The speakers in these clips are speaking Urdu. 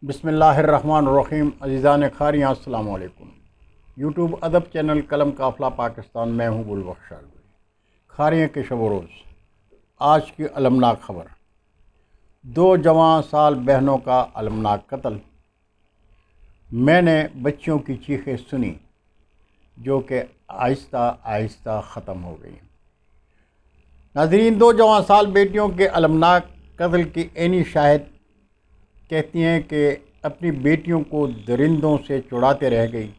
بسم اللہ الرحمن الرحیم۔ عزیزان کھاریاں السلام علیکم۔ یوٹیوب ادب چینل قلم قافلہ پاکستان، میں ہوں گل بخش کھاریاں کے شب و روز۔ آج کی المناک خبر، 2 جوان سال بہنوں کا المناک قتل۔ میں نے بچیوں کی چیخیں سنی جو کہ آہستہ آہستہ ختم ہو گئی۔ ناظرین، 2 جوان سال بیٹیوں کے المناک قتل کی عینی شاہد کہتی ہیں کہ اپنی بیٹیوں کو درندوں سے چھڑاتے رہ گئی۔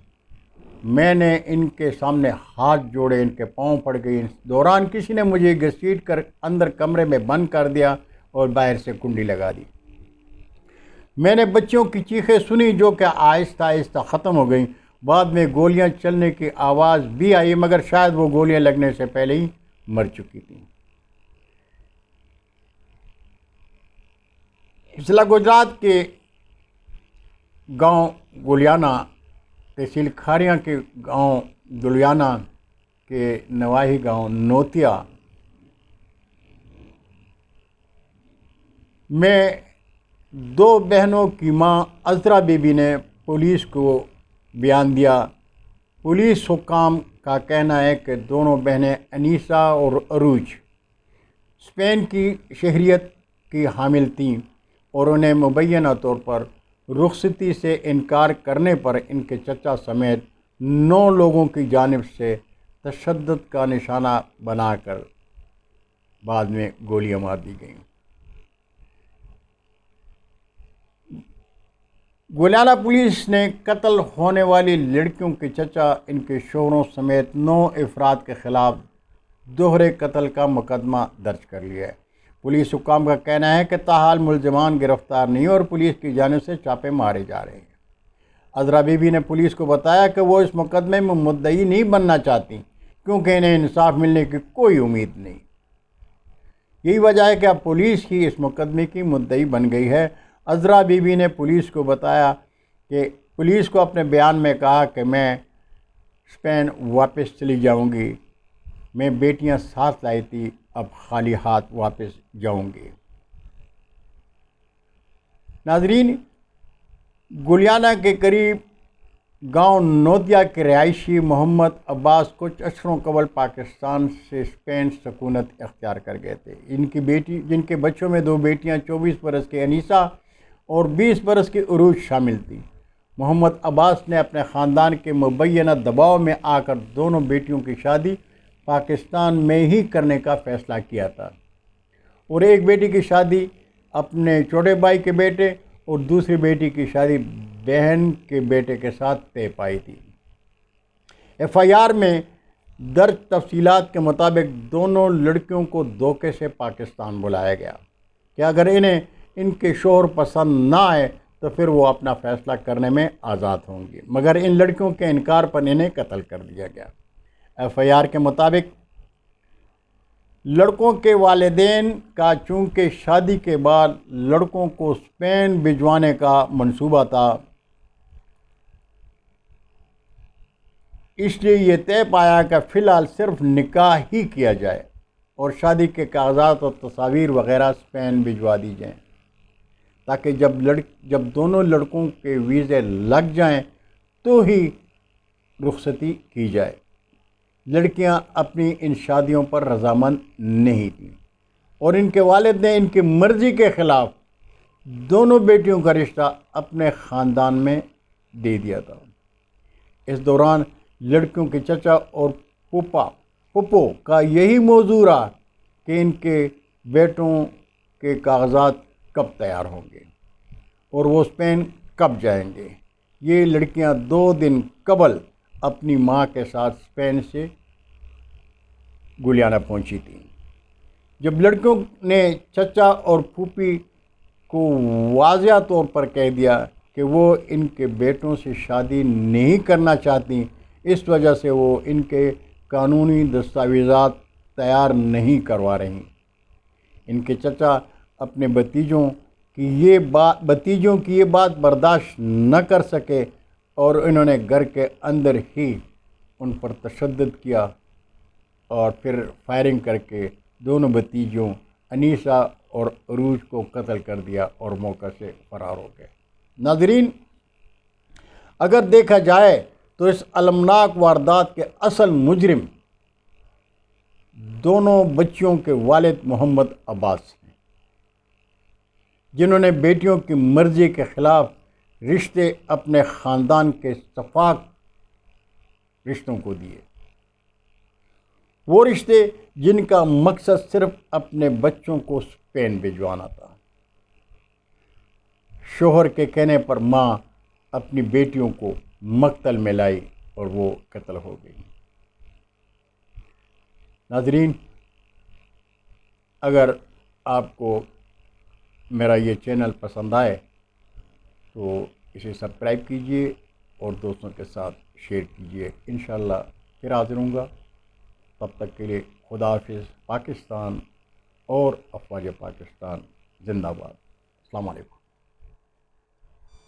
میں نے ان کے سامنے ہاتھ جوڑے، ان کے پاؤں پڑ گئی۔ اس دوران کسی نے مجھے گھسیٹ کر اندر کمرے میں بند کر دیا اور باہر سے کنڈی لگا دی۔ میں نے بچیوں کی چیخیں سنی جو کہ آہستہ آہستہ ختم ہو گئیں۔ بعد میں گولیاں چلنے کی آواز بھی آئی، مگر شاید وہ گولیاں لگنے سے پہلے ہی مر چکی تھیں۔ ضلع گجرات کے گاؤں گلیانہ، تحصیل کھاریاں کے گاؤں گلیانہ کے نواحی گاؤں نوتیا میں 2 بہنوں کی ماں عذرا بی بی نے پولیس کو بیان دیا۔ پولیس حکام کا کہنا ہے کہ دونوں بہنیں انیسہ اور عروج اسپین کی شہریت کی حامل تھیں اور انہیں مبینہ طور پر رخصتی سے انکار کرنے پر ان کے چچا سمیت 9 لوگوں کی جانب سے تشدد کا نشانہ بنا کر بعد میں گولیاں مار دی گئیں۔ گلیانہ پولیس نے قتل ہونے والی لڑکیوں کے چچا، ان کے شوہروں سمیت 9 افراد کے خلاف دوہرے قتل کا مقدمہ درج کر لیا ہے۔ پولیس حکام کا کہنا ہے کہ تاحال ملزمان گرفتار نہیں اور پولیس کی جانب سے چھاپے مارے جا رہے ہیں۔ عذرا بی بی نے پولیس کو بتایا کہ وہ اس مقدمے میں مدعی نہیں بننا چاہتی کیونکہ انہیں انصاف ملنے کی کوئی امید نہیں۔ یہی وجہ ہے کہ اب پولیس ہی اس مقدمے کی مدعی بن گئی ہے۔ عذرا بی بی نے پولیس کو بتایا کہ پولیس کو اپنے بیان میں کہا کہ میں اسپین واپس چلی جاؤں گی، میں بیٹیاں ساتھ لائی تھی، اب خالی ہاتھ واپس جاؤں گی۔ ناظرین، گلیانہ کے قریب گاؤں نوتیا کے رہائشی محمد عباس کچھ عشروں قبل پاکستان سے اسپین سکونت اختیار کر گئے تھے۔ جن کے بچوں میں 2 بیٹیاں 24 برس کے انیسہ اور 20 برس کی عروج شامل تھیں۔ محمد عباس نے اپنے خاندان کے مبینہ دباؤ میں آ کر دونوں بیٹیوں کی شادی پاکستان میں ہی کرنے کا فیصلہ کیا تھا اور ایک بیٹی کی شادی اپنے چھوٹے بھائی کے بیٹے اور دوسری بیٹی کی شادی بہن کے بیٹے کے ساتھ طے پائی تھی۔ FIR میں درج تفصیلات کے مطابق دونوں لڑکیوں کو دھوکے سے پاکستان بلایا گیا کہ اگر انہیں ان کے شوہر پسند نہ آئے تو پھر وہ اپنا فیصلہ کرنے میں آزاد ہوں گی، مگر ان لڑکیوں کے انکار پر انہیں قتل کر دیا گیا۔ FIR کے مطابق لڑکوں کے والدین کا چونکہ شادی کے بعد لڑکوں کو اسپین بھجوانے کا منصوبہ تھا، اس لیے یہ طے پایا کہ فی الحال صرف نکاح ہی کیا جائے اور شادی کے کاغذات اور تصاویر وغیرہ اسپین بھجوا دی جائیں تاکہ جب دونوں لڑکوں کے ویزے لگ جائیں تو ہی رخصتی کی جائے۔ لڑکیاں اپنی ان شادیوں پر رضامند نہیں تھیں اور ان کے والد نے ان کی مرضی کے خلاف دونوں بیٹیوں کا رشتہ اپنے خاندان میں دے دیا تھا۔ اس دوران لڑکیوں کے چچا اور پھپھو کا یہی موضوع رہا کہ ان کے بیٹوں کے کاغذات کب تیار ہوں گے اور وہ اسپین کب جائیں گے۔ یہ لڑکیاں 2 دن قبل اپنی ماں کے ساتھ اسپین سے گلیانہ پہنچی تھیں۔ جب لڑکیوں نے چچا اور پھوپھی کو واضح طور پر کہہ دیا کہ وہ ان کے بیٹوں سے شادی نہیں کرنا چاہتی، اس وجہ سے وہ ان کے قانونی دستاویزات تیار نہیں کروا رہی، ان کے چچا اپنے بھتیجوں کی یہ بات برداشت نہ کر سکے اور انہوں نے گھر کے اندر ہی ان پر تشدد کیا اور پھر فائرنگ کر کے دونوں بھتیجوں انیسہ اور عروج کو قتل کر دیا اور موقع سے فرار ہو گئے۔ ناظرین، اگر دیکھا جائے تو اس المناک واردات کے اصل مجرم دونوں بچیوں کے والد محمد عباس ہیں، جنہوں نے بیٹیوں کی مرضی کے خلاف رشتے اپنے خاندان کے شفاق رشتوں کو دیے، وہ رشتے جن کا مقصد صرف اپنے بچوں کو اسپین بھجوانا تھا۔ شوہر کے کہنے پر ماں اپنی بیٹیوں کو مقتل میں لائی اور وہ قتل ہو گئی۔ ناظرین، اگر آپ کو میرا یہ چینل پسند آئے تو اسے سبسکرائب کیجیے اور دوستوں کے ساتھ شیئر کیجیے۔ انشاءاللہ پھر حاضر ہوں گا، تب تک کے لیے خدا حافظ۔ پاکستان اور افواج پاکستان زندہ باد۔ السلام علیکم۔